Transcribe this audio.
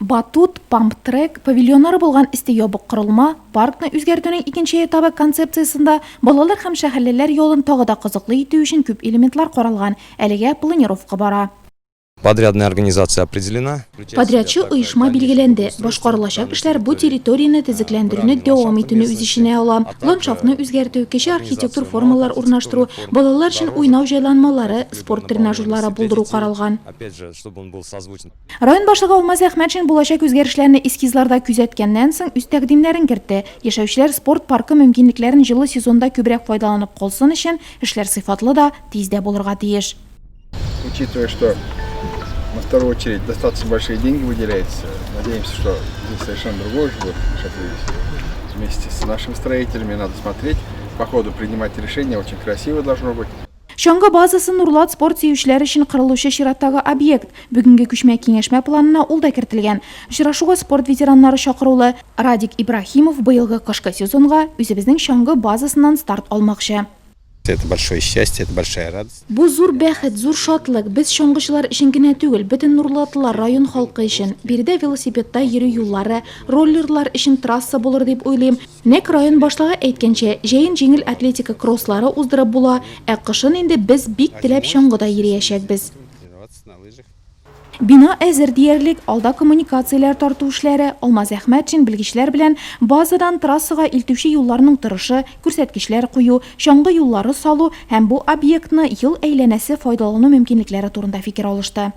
Батут, памп-трек, павильоннары булган исте ябык корылма, паркны үзгәртүнең икенче этабы концепциясында балалар һәм шәһәрлеләр юлын тагы да кызыклы итү өчен күп элементлар каралган. Әлегә планировка бара. Подрядная организация определена. Подрядчы оешма билгеләнде. Башкарылачак эшләр бу территорияны төзекләндерүне дәвам итүне үз иченә ала. Ландшафтны үзгәртү, кече архитектур формалар урнаштыру, балалар өчен уйнау җайланмалары, спорт тренажерлары булдыру каралган. Район башлыгы Алмаз Әхмәтшин булачак үзгәрешләрне эскизларда күзәткәннән соң үз тәкъдимнәрен кертте. Яшәүчеләр спорт паркы мөмкинлекләрен җылы сезонда күбрәк файдаланып калсын өчен эшләр сыйфатлы да, тиздә булырга тиеш. Учитывая, что на вторую очередь достаточно большие деньги выделяются, надеемся, что здесь совершенно другое будет. Вместе с нашими строителями надо смотреть, по ходу принимать решения, очень красиво должно быть. Чаңгы базасы Нурлат спорт сөючеләр өчен кырылучы чираттагы объект. Бүгенге күчмә киңәшмә планына ул да кертелгән. Очрашуга спорт ветераннары чакырылы. Радик Ибрахимов быелгы кышкы сезонга үзебезнең чаңгы базасыннан старт алмакчы. Это большое счастье, это большая радость. Бу зур бәхет, зур шатлык без чаңгычылар өчен генә түгел, бөтен Нурлатлылар район халкы өчен. Биредә велосипедта йөрү юллары, роллерлар өчен трасса булыр дип уйлыйм. Нәк район башлыгы әйткәнчә, җәен җиңел атлетика кросслары уздырып була, ә кышын инде без бик теләп чаңгыда йөриячәкбез. Бина әзер диярлек, алда коммуникацияләр тарту эшләре, Алмаз Әхмәтшин белгечләр белән базадан трассага илтүче юлларның торышы, күрсәткечләр кую, чаңгы юллары салу һәм бу объектны ел әйләнәсе файдалану мөмкинлекләре турында фикер алышты.